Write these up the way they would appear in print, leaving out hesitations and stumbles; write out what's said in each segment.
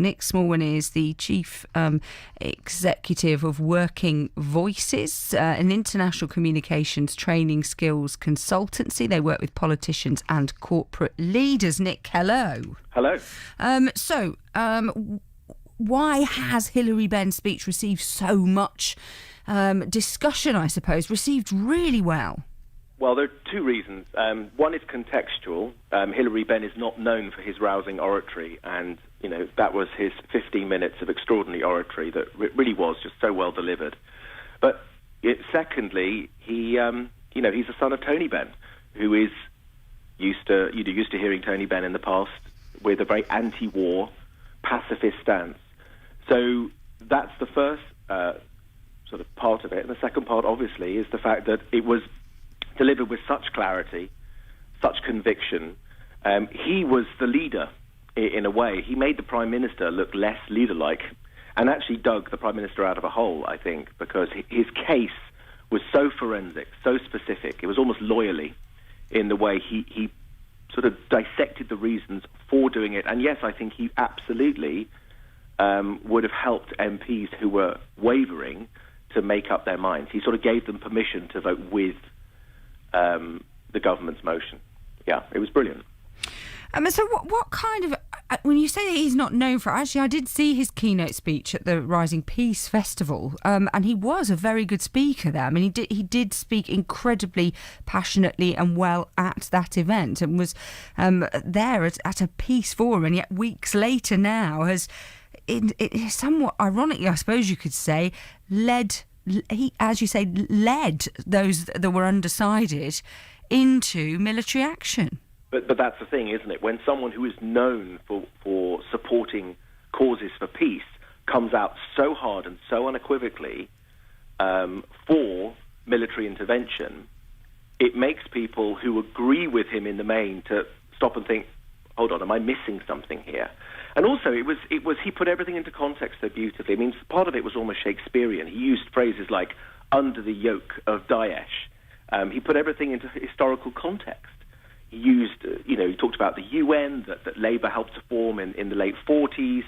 Nick Smallman is the Chief Executive of Working Voices, an international communications training skills consultancy. They work with politicians and corporate leaders. Nick, hello. Hello. Why has Hillary Benn's speech received so much discussion, I suppose, received really well? Well, there are two reasons. One is contextual. Hillary Benn is not known for his rousing oratory, and that was his 15 minutes of extraordinary oratory that really was just so well delivered. But secondly, he's a son of Tony Benn, who is used to hearing Tony Benn in the past with a very anti-war, pacifist stance. So that's the first sort of part of it. And the second part, obviously, is the fact that it was delivered with such clarity, such conviction. He was the leader in a way. He made the Prime Minister look less leader-like and actually dug the Prime Minister out of a hole, I think, because his case was so forensic, so specific. It was almost lawyerly in the way he sort of dissected the reasons for doing it. And yes, I think he absolutely would have helped MPs who were wavering to make up their minds. He sort of gave them permission to vote with the government's motion. Yeah, it was brilliant. So what kind of... when you say that he's not known for... Actually, I did see his keynote speech at the Rising Peace Festival, and he was a very good speaker there. I mean, he did speak incredibly passionately and well at that event, and was there at a peace forum, and yet weeks later now has, somewhat ironically, I suppose you could say, led those that were undecided into military action. But that's the thing, isn't it? When someone who is known for supporting causes for peace comes out so hard and so unequivocally for military intervention, it makes people who agree with him in the main to stop and think, hold on, am I missing something here? And also, it was he put everything into context so beautifully. I mean, part of it was almost Shakespearean. He used phrases like "under the yoke of Daesh." He put everything into historical context. He used, he talked about the UN that Labour helped to form in the late 40s.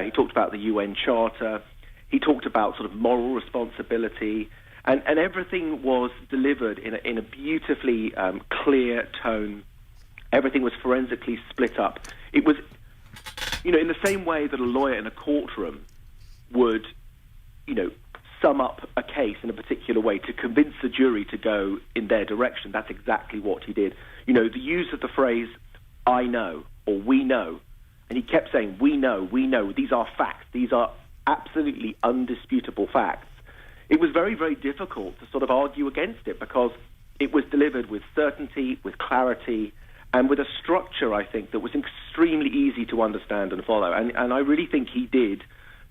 He talked about the UN Charter. He talked about sort of moral responsibility, and everything was delivered in a beautifully clear tone. Everything was forensically split up. It was, in the same way that a lawyer in a courtroom would, sum up a case in a particular way to convince the jury to go in their direction. That's exactly what he did. The use of the phrase, I know, or we know, and he kept saying, we know, these are facts, these are absolutely undisputable facts. It was very, very difficult to sort of argue against it because it was delivered with certainty, with clarity, and with a structure, I think, that was extremely easy to understand and follow. And I really think he did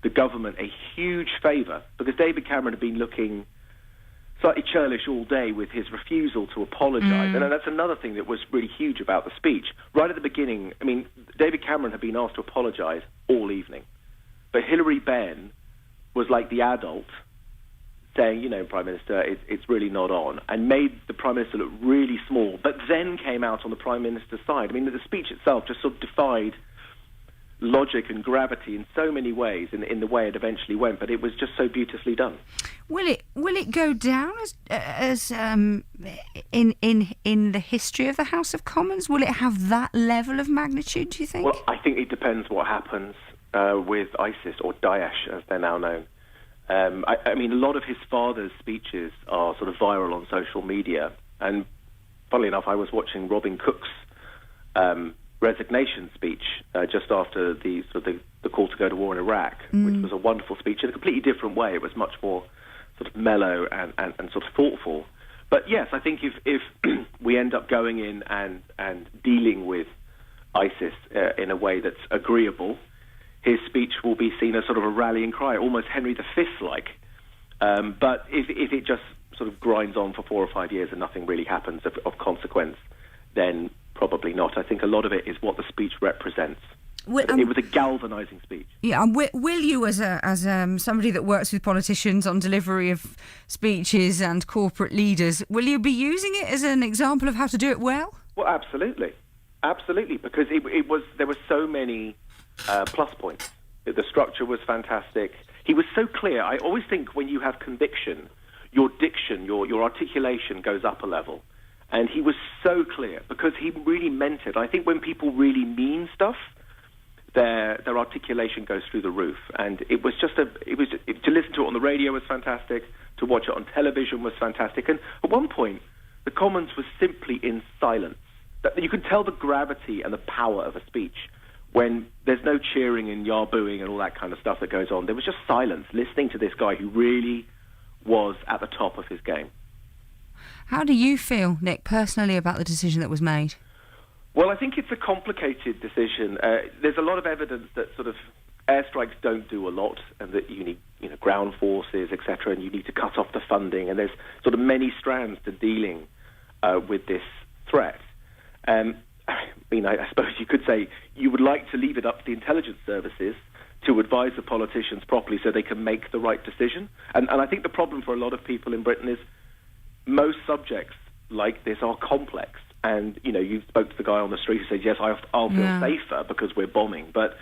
the government a huge favour, because David Cameron had been looking slightly churlish all day with his refusal to apologise. And that's another thing that was really huge about the speech. Right at the beginning, I mean, David Cameron had been asked to apologise all evening. But Hillary Benn was like the adult saying, Prime Minister, it's really not on, and made the Prime Minister look really small, but then came out on the Prime Minister's side. I mean, the speech itself just sort of defied logic and gravity in so many ways in the way it eventually went, but it was just so beautifully done. Will it go down as in the history of the House of Commons? Will it have that level of magnitude, do you think? Well, I think it depends what happens with ISIS, or Daesh as they're now known. I mean, a lot of his father's speeches are sort of viral on social media, and funnily enough, I was watching Robin Cook's resignation speech just after the call to go to war in Iraq, which was a wonderful speech in a completely different way. It was much more sort of mellow and sort of thoughtful. But yes, I think if we end up going in and dealing with ISIS in a way that's agreeable, his speech will be seen as sort of a rallying cry, almost Henry V-like. But if it just sort of grinds on for 4 or 5 years and nothing really happens of consequence, then probably not. I think a lot of it is what the speech represents. It was a galvanising speech. Yeah, and will you, as somebody that works with politicians on delivery of speeches and corporate leaders, will you be using it as an example of how to do it well? Well, absolutely, because there were so many plus points The structure was fantastic. He was so clear. I always think when you have conviction, your diction, your articulation goes up a level. And he was so clear because he really meant it. I think when people really mean stuff, their articulation goes through the roof. And it was just to listen to it on the radio was fantastic. To watch it on television was fantastic. And at one point, the Commons was simply in silence. That you could tell the gravity and the power of a speech when there's no cheering and yah-booing and all that kind of stuff that goes on. There was just silence, listening to this guy who really was at the top of his game. How do you feel, Nick, personally about the decision that was made? Well, I think it's a complicated decision. There's a lot of evidence that sort of airstrikes don't do a lot, and that you need, ground forces, etc., and you need to cut off the funding. And there's sort of many strands to dealing with this threat. I suppose you could say you would like to leave it up to the intelligence services to advise the politicians properly so they can make the right decision. And I think the problem for a lot of people in Britain is most subjects like this are complex. And, you spoke to the guy on the street who said, yes, I'll feel safer because we're bombing. But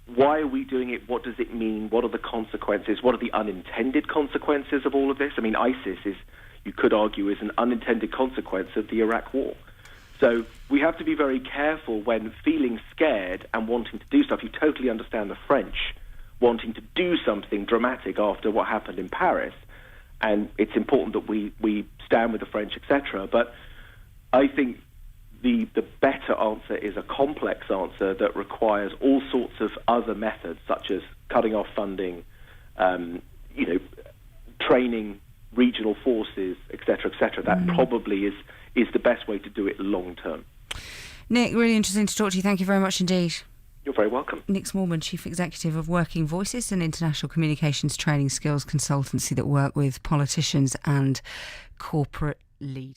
why are we doing it? What does it mean? What are the consequences? What are the unintended consequences of all of this? I mean, ISIS is, you could argue, is an unintended consequence of the Iraq war. So we have to be very careful when feeling scared and wanting to do stuff. You totally understand the French wanting to do something dramatic after what happened in Paris. And it's important that we stand with the French, etc. But I think the better answer is a complex answer that requires all sorts of other methods, such as cutting off funding, training regional forces, etc., etc. That probably is the best way to do it long term. Nick, really interesting to talk to you. Thank you very much indeed. You're very welcome. Nick Smallman, Chief Executive of Working Voices, an international communications training skills consultancy that work with politicians and corporate leaders.